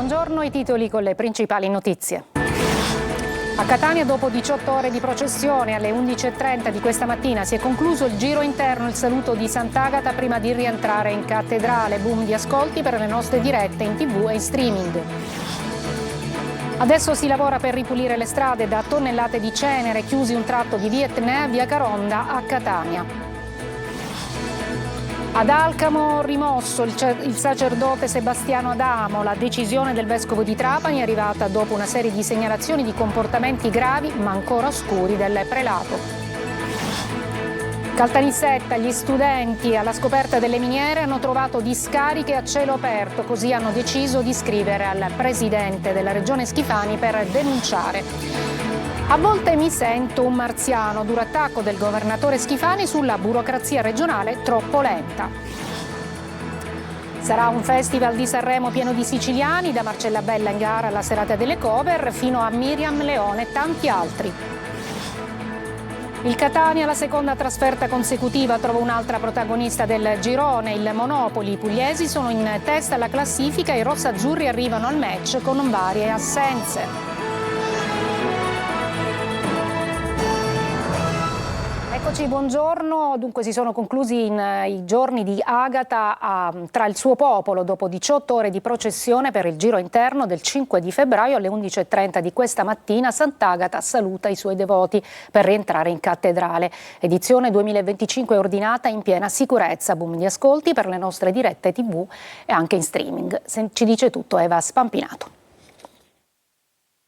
Buongiorno, i titoli con le principali notizie. A Catania, dopo 18 ore di processione, alle 11:30 di questa mattina si è concluso il giro interno, il saluto di Sant'Agata prima di rientrare in cattedrale. Boom di ascolti per le nostre dirette in TV e in streaming. Adesso si lavora per ripulire le strade da tonnellate di cenere, chiusi un tratto di via Etnea, via Caronda a Catania. Ad Alcamo rimosso il sacerdote Sebastiano Adamo. La decisione del vescovo di Trapani è arrivata dopo una serie di segnalazioni di comportamenti gravi ma ancora oscuri del prelato. Caltanissetta, gli studenti alla scoperta delle miniere hanno trovato discariche a cielo aperto, così hanno deciso di scrivere al presidente della regione Schifani per denunciare. A volte mi sento un marziano, duro attacco del governatore Schifani sulla burocrazia regionale troppo lenta. Sarà un festival di Sanremo pieno di siciliani, da Marcella Bella in gara alla serata delle cover fino a Miriam Leone e tanti altri. Il Catania, la seconda trasferta consecutiva, trova un'altra protagonista del girone, il Monopoli. I pugliesi sono in testa alla classifica e i rossazzurri arrivano al match con varie assenze. Eccoci, buongiorno. Dunque si sono conclusi i giorni di Agata tra il suo popolo dopo 18 ore di processione per il giro interno del 5 di febbraio alle 11:30 di questa mattina. Sant'Agata saluta i suoi devoti per rientrare in cattedrale. Edizione 2025 ordinata in piena sicurezza. Boom di ascolti per le nostre dirette TV e anche in streaming. Ci dice tutto Eva Spampinato.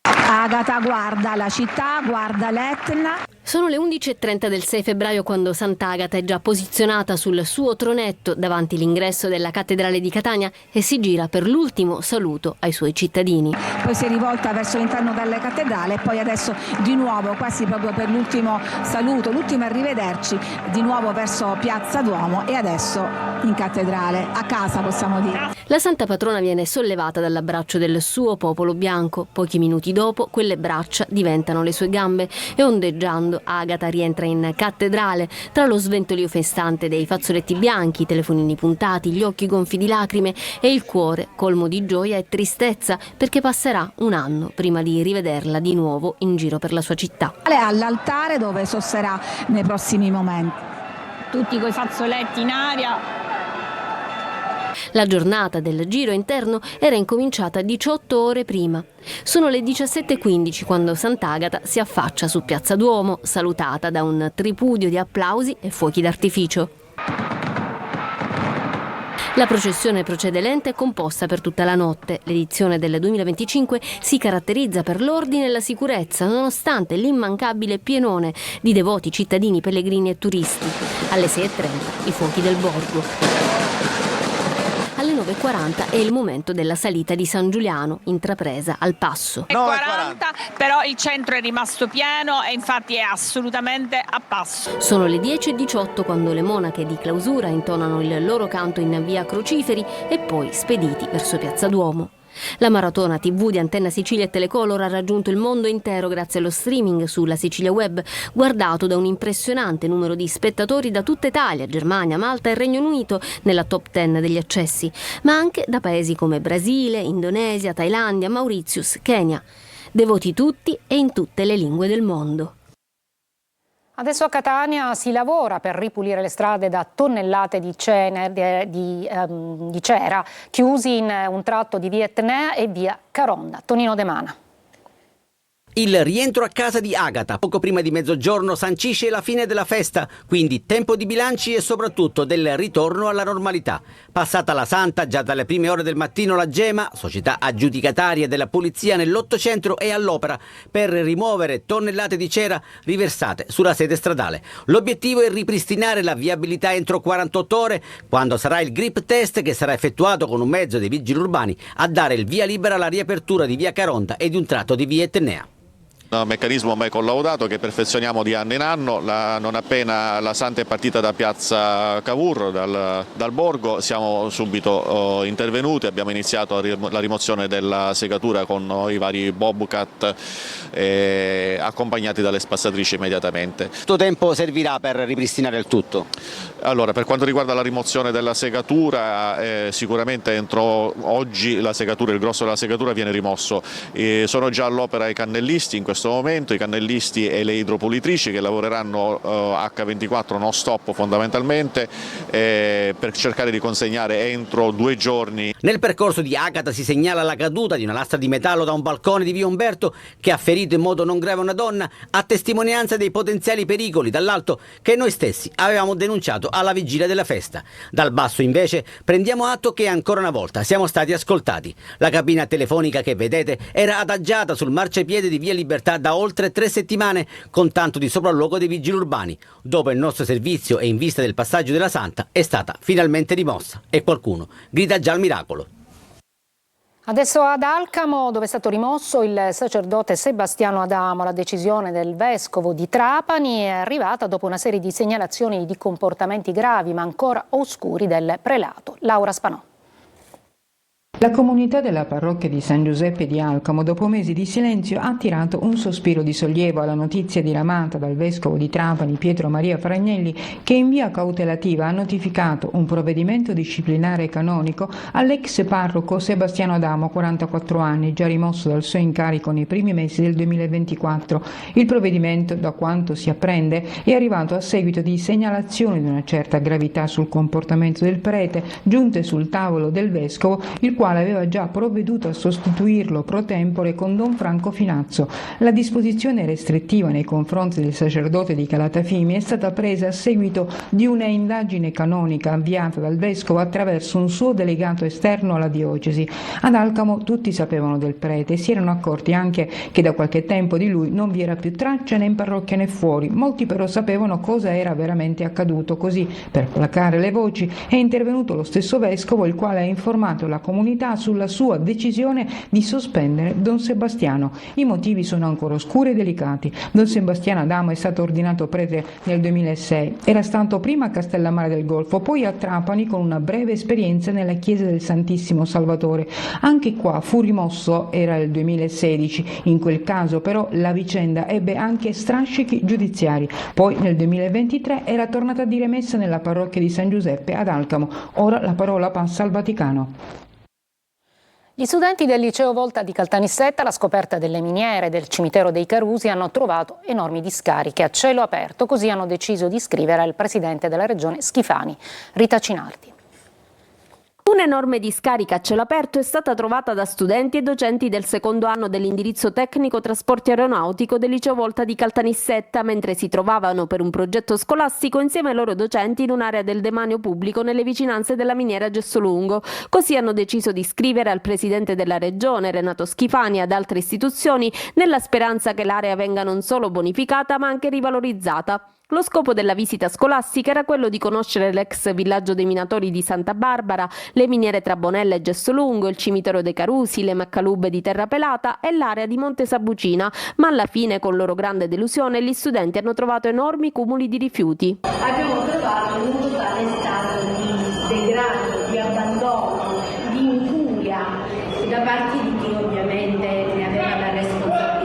Agata guarda la città, guarda l'Etna. Sono le 11:30 del 6 febbraio quando Sant'Agata è già posizionata sul suo tronetto davanti l'ingresso della cattedrale di Catania e si gira per l'ultimo saluto ai suoi cittadini. Poi si è rivolta verso l'interno della cattedrale e poi adesso di nuovo, quasi proprio per l'ultimo saluto, l'ultimo arrivederci, di nuovo verso Piazza Duomo e adesso in cattedrale, a casa possiamo dire. La Santa Patrona viene sollevata dall'abbraccio del suo popolo bianco. Pochi minuti dopo quelle braccia diventano le sue gambe e ondeggiando Agata rientra in cattedrale tra lo sventolio festante dei fazzoletti bianchi, i telefonini puntati, gli occhi gonfi di lacrime e il cuore colmo di gioia e tristezza perché passerà un anno prima di rivederla di nuovo in giro per la sua città. All'altare dove sosserà nei prossimi momenti. Tutti coi fazzoletti in aria. La giornata del giro interno era incominciata 18 ore prima. Sono le 17:15 quando Sant'Agata si affaccia su Piazza Duomo, salutata da un tripudio di applausi e fuochi d'artificio. La processione procede lenta e composta per tutta la notte. L'edizione del 2025 si caratterizza per l'ordine e la sicurezza, nonostante l'immancabile pienone di devoti cittadini, pellegrini e turisti. Alle 6:30 i fuochi del borgo. Alle 9:40 è il momento della salita di San Giuliano, intrapresa al passo. 9:40, però il centro è rimasto pieno e infatti è assolutamente a passo. Sono le 10:18 quando le monache di clausura intonano il loro canto in via Crociferi e poi spediti verso Piazza Duomo. La maratona TV di Antenna Sicilia e Telecolor ha raggiunto il mondo intero grazie allo streaming sulla Sicilia Web, guardato da un impressionante numero di spettatori da tutta Italia, Germania, Malta e Regno Unito nella top 10 degli accessi, ma anche da paesi come Brasile, Indonesia, Thailandia, Mauritius, Kenya. Devoti tutti e in tutte le lingue del mondo. Adesso a Catania si lavora per ripulire le strade da tonnellate di cenere, di cera, chiusi in un tratto di via Etnea e via Caronda. Tonino De Mana. Il rientro a casa di Agata, poco prima di mezzogiorno, sancisce la fine della festa, quindi tempo di bilanci e soprattutto del ritorno alla normalità. Passata la Santa, già dalle prime ore del mattino la Gema, società aggiudicataria della polizia nell'800, è all'opera per rimuovere tonnellate di cera riversate sulla sede stradale. L'obiettivo è ripristinare la viabilità entro 48 ore, quando sarà il grip test che sarà effettuato con un mezzo dei vigili urbani a dare il via libera alla riapertura di via Caronda e di un tratto di via Etnea. Un meccanismo mai collaudato che perfezioniamo di anno in anno. Non appena la Santa è partita da piazza Cavour, dal borgo, siamo subito intervenuti, abbiamo iniziato la rimozione della segatura con i vari bobcat accompagnati dalle spazzatrici immediatamente. Quanto tempo servirà per ripristinare il tutto? Allora, per quanto riguarda la rimozione della segatura, sicuramente entro oggi il grosso della segatura viene rimosso. Sono già all'opera i cannellisti in questo momento, i cannellisti e le idropulitrici che lavoreranno H24 non stop fondamentalmente per cercare di consegnare entro 2 giorni. Nel percorso di Agata si segnala la caduta di una lastra di metallo da un balcone di via Umberto che ha ferito in modo non grave una donna, a testimonianza dei potenziali pericoli dall'alto che noi stessi avevamo denunciato alla vigilia della festa. Dal basso invece prendiamo atto che ancora una volta siamo stati ascoltati. La cabina telefonica che vedete era adagiata sul marciapiede di via Libertà da oltre 3 settimane con tanto di sopralluogo dei vigili urbani. Dopo il nostro servizio e in vista del passaggio della Santa è stata finalmente rimossa e qualcuno grida già al miracolo. Adesso ad Alcamo, dove è stato rimosso il sacerdote Sebastiano Adamo. La decisione del vescovo di Trapani è arrivata dopo una serie di segnalazioni di comportamenti gravi ma ancora oscuri del prelato. Laura Spanò. La comunità della parrocchia di San Giuseppe di Alcamo, dopo mesi di silenzio, ha tirato un sospiro di sollievo alla notizia diramata dal vescovo di Trapani, Pietro Maria Fragnelli, che in via cautelativa ha notificato un provvedimento disciplinare canonico all'ex parroco Sebastiano Adamo, 44 anni, già rimosso dal suo incarico nei primi mesi del 2024. Il provvedimento, da quanto si apprende, è arrivato a seguito di segnalazioni di una certa gravità sul comportamento del prete, giunte sul tavolo del vescovo, il quale aveva già provveduto a sostituirlo pro tempore con Don Franco Finazzo. La disposizione restrittiva nei confronti del sacerdote di Calatafimi è stata presa a seguito di una indagine canonica avviata dal vescovo attraverso un suo delegato esterno alla diocesi. Ad Alcamo tutti sapevano del prete e si erano accorti anche che da qualche tempo di lui non vi era più traccia né in parrocchia né fuori. Molti però sapevano cosa era veramente accaduto. Così, per placare le voci, è intervenuto lo stesso vescovo, il quale ha informato la comunità sulla sua decisione di sospendere Don Sebastiano. I motivi sono ancora oscuri e delicati. Don Sebastiano Adamo è stato ordinato prete nel 2006. Era stato prima a Castellammare del Golfo, poi a Trapani con una breve esperienza nella chiesa del Santissimo Salvatore. Anche qua fu rimosso, era il 2016. In quel caso però la vicenda ebbe anche strascichi giudiziari. Poi nel 2023 era tornata a dire messa nella parrocchia di San Giuseppe ad Alcamo. Ora la parola passa al Vaticano. Gli studenti del liceo Volta di Caltanissetta, alla scoperta delle miniere del cimitero dei Carusi, hanno trovato enormi discariche a cielo aperto, così hanno deciso di scrivere al presidente della regione Schifani. Rita Cinaldi. Un'enorme discarica a cielo aperto è stata trovata da studenti e docenti del secondo anno dell'indirizzo tecnico trasporti aeronautico del liceo Volta di Caltanissetta, mentre si trovavano per un progetto scolastico insieme ai loro docenti in un'area del demanio pubblico nelle vicinanze della miniera Gessolungo. Così hanno deciso di scrivere al presidente della regione Renato Schifani e ad altre istituzioni nella speranza che l'area venga non solo bonificata ma anche rivalorizzata. Lo scopo della visita scolastica era quello di conoscere l'ex villaggio dei minatori di Santa Barbara, le miniere tra Bonella e Gessolungo, il cimitero dei Carusi, le Maccalube di Terrapelata e l'area di Monte Sabucina, ma alla fine, con loro grande delusione, gli studenti hanno trovato enormi cumuli di rifiuti. Abbiamo trovato un totale stato di degrado, di abbandono, di incuria da parte di chi ovviamente ne aveva la responsabilità.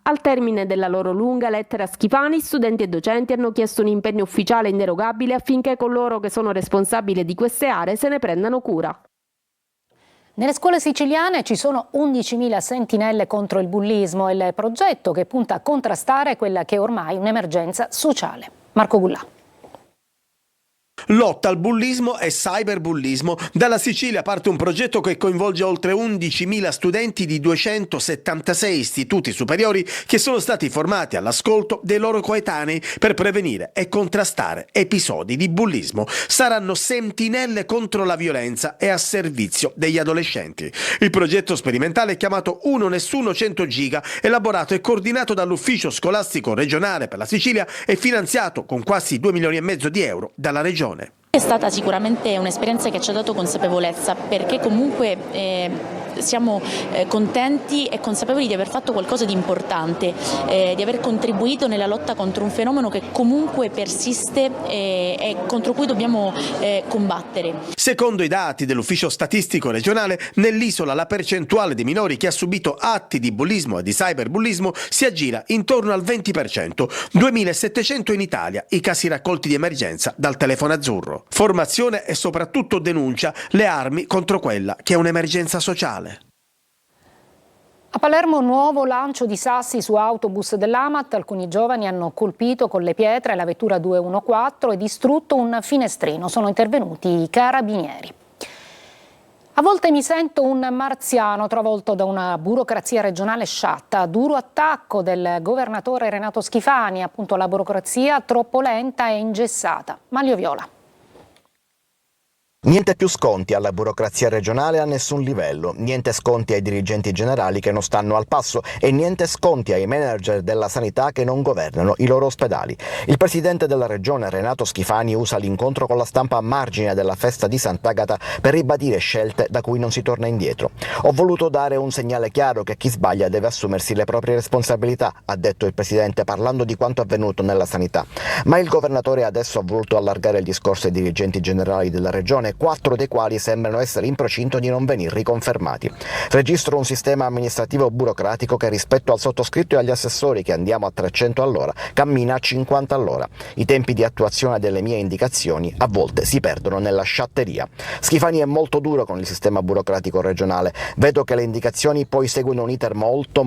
Al termine della loro lunga lettera a Schifani, studenti e docenti hanno chiesto un impegno ufficiale inderogabile affinché coloro che sono responsabili di queste aree se ne prendano cura. Nelle scuole siciliane ci sono 11.000 sentinelle contro il bullismo, il progetto che punta a contrastare quella che è ormai un'emergenza sociale. Marco Gullà. Lotta al bullismo e cyberbullismo. Dalla Sicilia parte un progetto che coinvolge oltre 11.000 studenti di 276 istituti superiori che sono stati formati all'ascolto dei loro coetanei per prevenire e contrastare episodi di bullismo. Saranno sentinelle contro la violenza e a servizio degli adolescenti. Il progetto sperimentale, chiamato Uno Nessuno 100 Giga, elaborato e coordinato dall'Ufficio Scolastico Regionale per la Sicilia e finanziato con quasi 2,5 milioni di euro dalla Regione. È stata sicuramente un'esperienza che ci ha dato consapevolezza, perché comunque siamo contenti e consapevoli di aver fatto qualcosa di importante, di aver contribuito nella lotta contro un fenomeno che comunque persiste e contro cui dobbiamo combattere. Secondo i dati dell'Ufficio Statistico Regionale, nell'isola la percentuale di minori che ha subito atti di bullismo e di cyberbullismo si aggira intorno al 20%, 2.700 in Italia i casi raccolti di emergenza dal telefono azzurro. Formazione e soprattutto denuncia le armi contro quella che è un'emergenza sociale. A Palermo nuovo lancio di sassi su autobus dell'Amat. Alcuni giovani hanno colpito con le pietre la vettura 214 e distrutto un finestrino. Sono intervenuti i carabinieri. A volte mi sento un marziano travolto da una burocrazia regionale sciatta. Duro attacco del governatore Renato Schifani, appunto la burocrazia troppo lenta e ingessata. Manlio Viola. Niente più sconti alla burocrazia regionale a nessun livello, niente sconti ai dirigenti generali che non stanno al passo e niente sconti ai manager della sanità che non governano i loro ospedali. Il presidente della regione Renato Schifani usa l'incontro con la stampa a margine della festa di Sant'Agata per ribadire scelte da cui non si torna indietro. Ho voluto dare un segnale chiaro che chi sbaglia deve assumersi le proprie responsabilità, ha detto il presidente parlando di quanto avvenuto nella sanità. Ma il governatore adesso ha voluto allargare il discorso ai dirigenti generali della regione, 4 dei quali sembrano essere in procinto di non venire riconfermati. Registro un sistema amministrativo burocratico che rispetto al sottoscritto e agli assessori che andiamo a 300 all'ora cammina a 50 all'ora. I tempi di attuazione delle mie indicazioni a volte si perdono nella sciatteria. Schifani è molto duro con il sistema burocratico regionale. Vedo che le indicazioni poi seguono un iter molto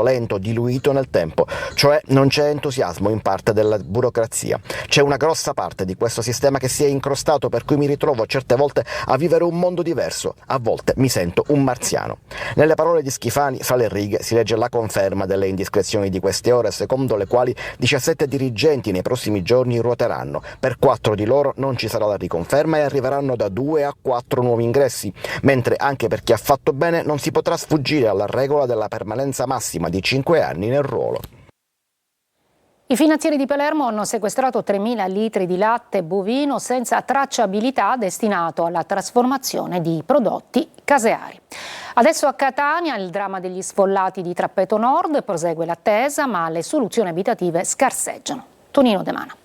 lento, diluito nel tempo, cioè non c'è entusiasmo in parte della burocrazia. C'è una grossa parte di questo sistema che si è incrostato, per cui mi ritrovo certe volte a vivere un mondo diverso, a volte mi sento un marziano. Nelle parole di Schifani, fra le righe, si legge la conferma delle indiscrezioni di queste ore, secondo le quali 17 dirigenti nei prossimi giorni ruoteranno. Per 4 di loro non ci sarà la riconferma e arriveranno da 2 a 4 nuovi ingressi, mentre anche per chi ha fatto bene non si potrà sfuggire alla regola della permanenza massima di 5 anni nel ruolo. I finanzieri di Palermo hanno sequestrato 3.000 litri di latte bovino senza tracciabilità destinato alla trasformazione di prodotti caseari. Adesso a Catania il dramma degli sfollati di Trappeto Nord, prosegue l'attesa, ma le soluzioni abitative scarseggiano. Tonino De Mana.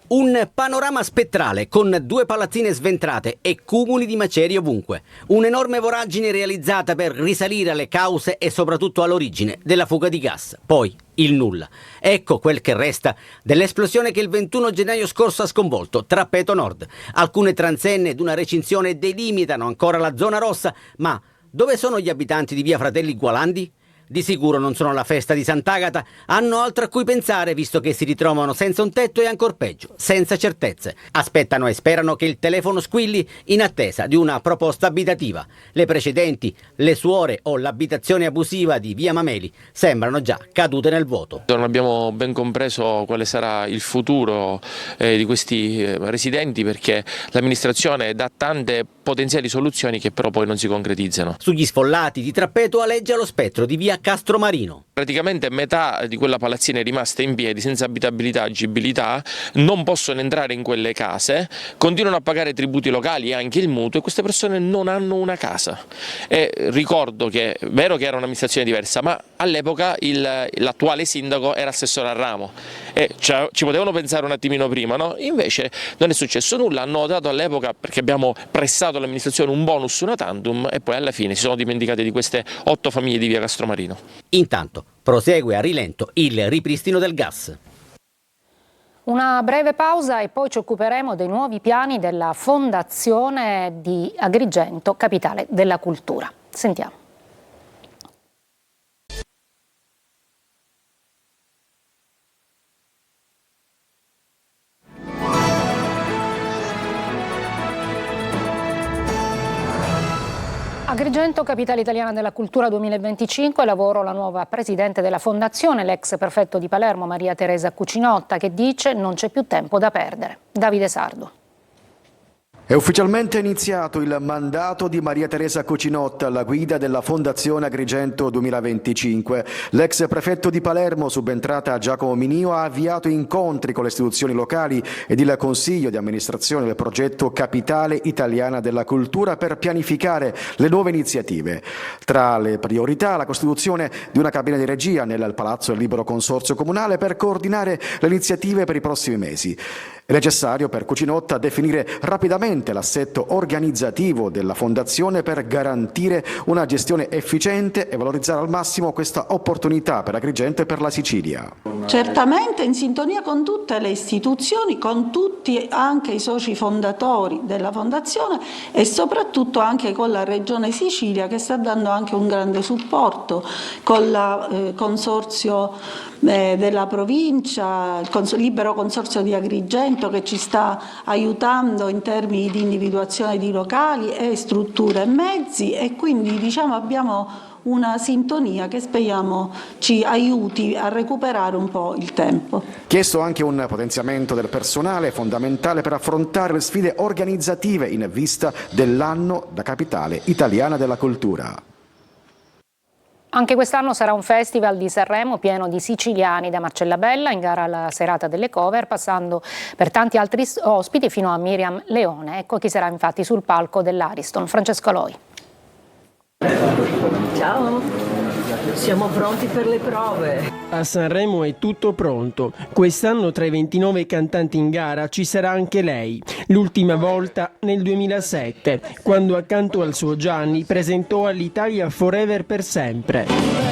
Un panorama spettrale con 2 palazzine sventrate e cumuli di macerie ovunque. Un'enorme voragine realizzata per risalire alle cause e soprattutto all'origine della fuga di gas. Poi il nulla. Ecco quel che resta dell'esplosione che il 21 gennaio scorso ha sconvolto Trappeto Nord. Alcune transenne ed una recinzione delimitano ancora la zona rossa, ma dove sono gli abitanti di via Fratelli Gualandi? Di sicuro non sono alla festa di Sant'Agata, hanno altro a cui pensare visto che si ritrovano senza un tetto e ancor peggio, senza certezze. Aspettano e sperano che il telefono squilli in attesa di una proposta abitativa. Le precedenti, le suore o l'abitazione abusiva di via Mameli sembrano già cadute nel vuoto. Non abbiamo ben compreso quale sarà il futuro di questi residenti, perché l'amministrazione dà tante potenziali soluzioni che però poi non si concretizzano. Sugli sfollati di Trappeto aleggia lo spettro di via Castromarino. Praticamente metà di quella palazzina è rimasta in piedi, senza abitabilità, agibilità, non possono entrare in quelle case, continuano a pagare tributi locali e anche il mutuo, e queste persone non hanno una casa. E ricordo che è vero che era un'amministrazione diversa, ma all'epoca l'attuale sindaco era assessore al ramo e ci potevano pensare un attimino prima, no? Invece non è successo nulla, hanno dato all'epoca, perché abbiamo pressato all'amministrazione, un bonus una tantum e poi alla fine si sono dimenticati di queste 8 famiglie di via Castromarino. Intanto prosegue a rilento il ripristino del gas. Una breve pausa e poi ci occuperemo dei nuovi piani della Fondazione di Agrigento, capitale della cultura. Sentiamo. Agrigento, capitale italiana della cultura 2025, lavoro la nuova presidente della fondazione, l'ex prefetto di Palermo Maria Teresa Cucinotta, che dice non c'è più tempo da perdere. Davide Sardo. È ufficialmente iniziato il mandato di Maria Teresa Cucinotta alla guida della Fondazione Agrigento 2025. L'ex prefetto di Palermo, subentrata a Giacomo Minio, ha avviato incontri con le istituzioni locali ed il Consiglio di amministrazione del progetto Capitale Italiana della Cultura per pianificare le nuove iniziative. Tra le priorità la costituzione di una cabina di regia nel Palazzo del Libero Consorzio Comunale per coordinare le iniziative per i prossimi mesi. È necessario per Cucinotta definire rapidamente l'assetto organizzativo della Fondazione per garantire una gestione efficiente e valorizzare al massimo questa opportunità per Agrigento e per la Sicilia. Certamente in sintonia con tutte le istituzioni, con tutti anche i soci fondatori della Fondazione e soprattutto anche con la Regione Sicilia, che sta dando anche un grande supporto, con il consorzio della provincia, il Libero Consorzio di Agrigento, che ci sta aiutando in termini di individuazione di locali e strutture e mezzi, e quindi abbiamo una sintonia che speriamo ci aiuti a recuperare un po' il tempo. Chiesto anche un potenziamento del personale fondamentale per affrontare le sfide organizzative in vista dell'anno da Capitale Italiana della Cultura. Anche quest'anno sarà un festival di Sanremo pieno di siciliani, da Marcella Bella in gara alla serata delle cover, passando per tanti altri ospiti fino a Miriam Leone. Ecco chi sarà infatti sul palco dell'Ariston. Francesco Aloi. Ciao, siamo pronti per le prove. A Sanremo è tutto pronto. Quest'anno tra i 29 cantanti in gara ci sarà anche lei. L'ultima volta nel 2007, quando accanto al suo Gianni presentò all'Italia Forever per sempre.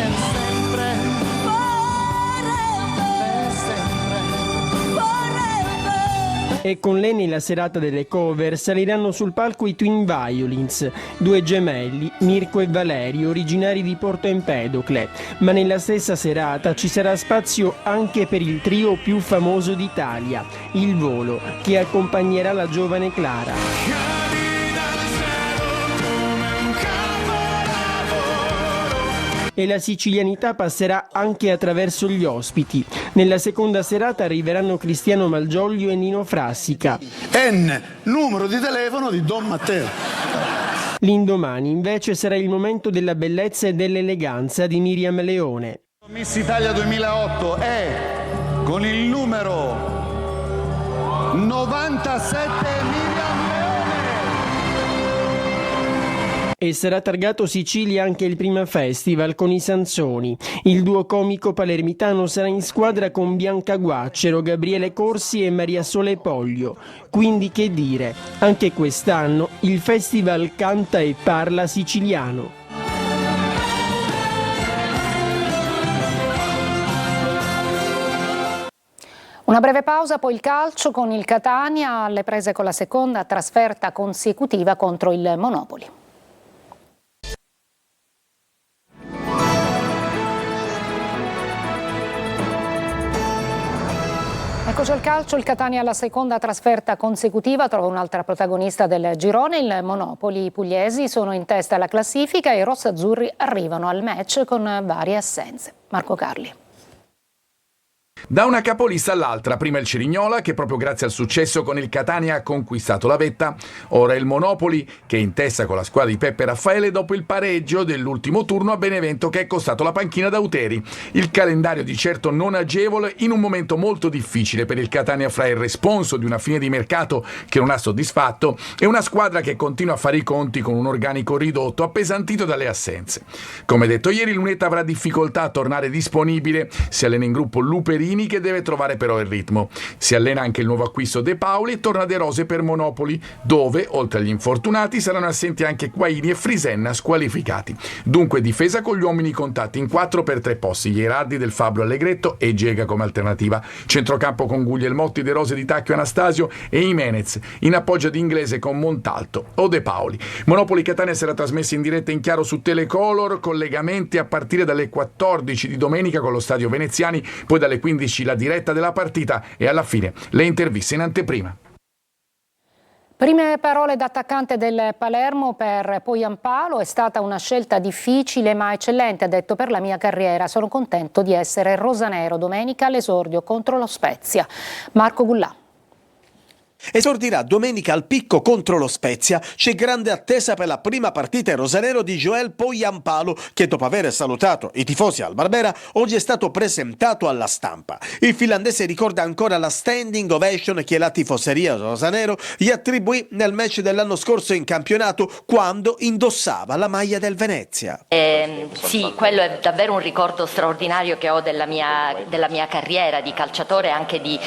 E con lei nella serata delle cover saliranno sul palco i Twin Violins, due gemelli, Mirko e Valerio, originari di Porto Empedocle. Ma nella stessa serata ci sarà spazio anche per il trio più famoso d'Italia, Il Volo, che accompagnerà la giovane Clara. E la sicilianità passerà anche attraverso gli ospiti. Nella seconda serata arriveranno Cristiano Malgioglio e Nino Frassica. N, numero di telefono di Don Matteo. L'indomani invece sarà il momento della bellezza e dell'eleganza di Miriam Leone. Miss Italia 2008 è con il numero 97 Miriam Leone. E sarà targato Sicilia anche il Prima Festival con i Sansoni. Il duo comico palermitano sarà in squadra con Bianca Guaccero, Gabriele Corsi e Maria Sole Poglio. Quindi che dire, anche quest'anno il festival canta e parla siciliano. Una breve pausa, poi il calcio con il Catania alle prese con la seconda trasferta consecutiva contro il Monopoli. Eccoci al calcio, il Catania alla seconda trasferta consecutiva trova un'altra protagonista del girone, il Monopoli. I pugliesi sono in testa alla classifica e i rossazzurri arrivano al match con varie assenze. Marco Carli. Da una capolista all'altra, prima il Cerignola che proprio grazie al successo con il Catania ha conquistato la vetta, ora il Monopoli che è in testa con la squadra di Peppe Raffaele dopo il pareggio dell'ultimo turno a Benevento che è costato la panchina da Uteri. Il calendario di certo non agevole in un momento molto difficile per il Catania fra il responso di una fine di mercato che non ha soddisfatto e una squadra che continua a fare i conti con un organico ridotto appesantito dalle assenze. Come detto ieri, Lunetta avrà difficoltà a tornare disponibile, si allena in gruppo Luperini che deve trovare però il ritmo. Si allena anche il nuovo acquisto De Paoli e torna De Rose per Monopoli, dove, oltre agli infortunati, saranno assenti anche Quaini e Frisenna squalificati. Dunque difesa con gli uomini contatti in 4 per 3 posti, Ierardi, Del Fabbro, Allegretto e Gega come alternativa. Centrocampo con Guglielmotti, De Rose, Di Tacchio, Anastasio e Jimenez, in appoggio di Inglese con Montalto o De Paoli. Monopoli Catania sarà trasmessa in diretta in chiaro su Telecolor, collegamenti a partire dalle 14 di domenica con lo Stadio Veneziani, poi dalle 15 la diretta della partita e alla fine le interviste in anteprima. Prime parole da attaccante del Palermo per Poyampalo: è stata una scelta difficile ma eccellente, ha detto, per la mia carriera. Sono contento di essere rosanero domenica all'esordio contro lo Spezia. Marco Gullà. Esordirà domenica al Picco contro lo Spezia. C'è grande attesa per la prima partita in rosanero di Joel Poyampalo, che dopo aver salutato i tifosi al Barbera oggi è stato presentato alla stampa. Il finlandese ricorda ancora la standing ovation che la tifoseria rosanero gli attribuì nel match dell'anno scorso in campionato, quando indossava la maglia del Venezia. Sì, quello è davvero un ricordo straordinario che ho della mia carriera di calciatore e anche di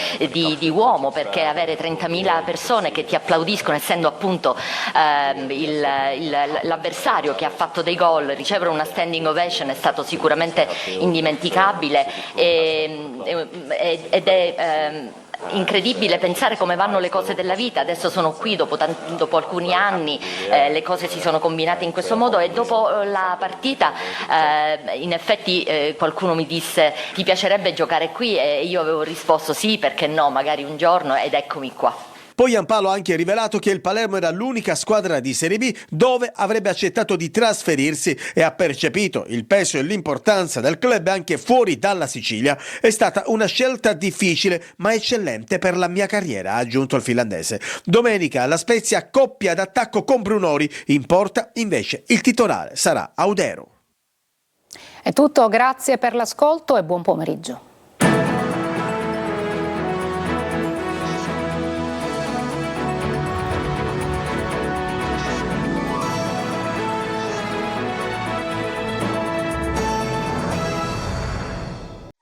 uomo, perché avere 30.000 persone che ti applaudiscono, essendo appunto l'avversario che ha fatto dei gol, ricevere una standing ovation è stato sicuramente indimenticabile ed è incredibile pensare come vanno le cose della vita. Adesso sono qui dopo alcuni anni, le cose si sono combinate in questo modo, e dopo la partita in effetti qualcuno mi disse: ti piacerebbe giocare qui? E io avevo risposto sì, perché no, magari un giorno, ed eccomi qua. Poyampalo ha anche rivelato che il Palermo era l'unica squadra di Serie B dove avrebbe accettato di trasferirsi e ha percepito il peso e l'importanza del club anche fuori dalla Sicilia. È stata una scelta difficile ma eccellente per la mia carriera, ha aggiunto il finlandese. Domenica la Spezia coppia d'attacco con Brunori, in porta invece il titolare sarà Audero. È tutto, grazie per l'ascolto e buon pomeriggio.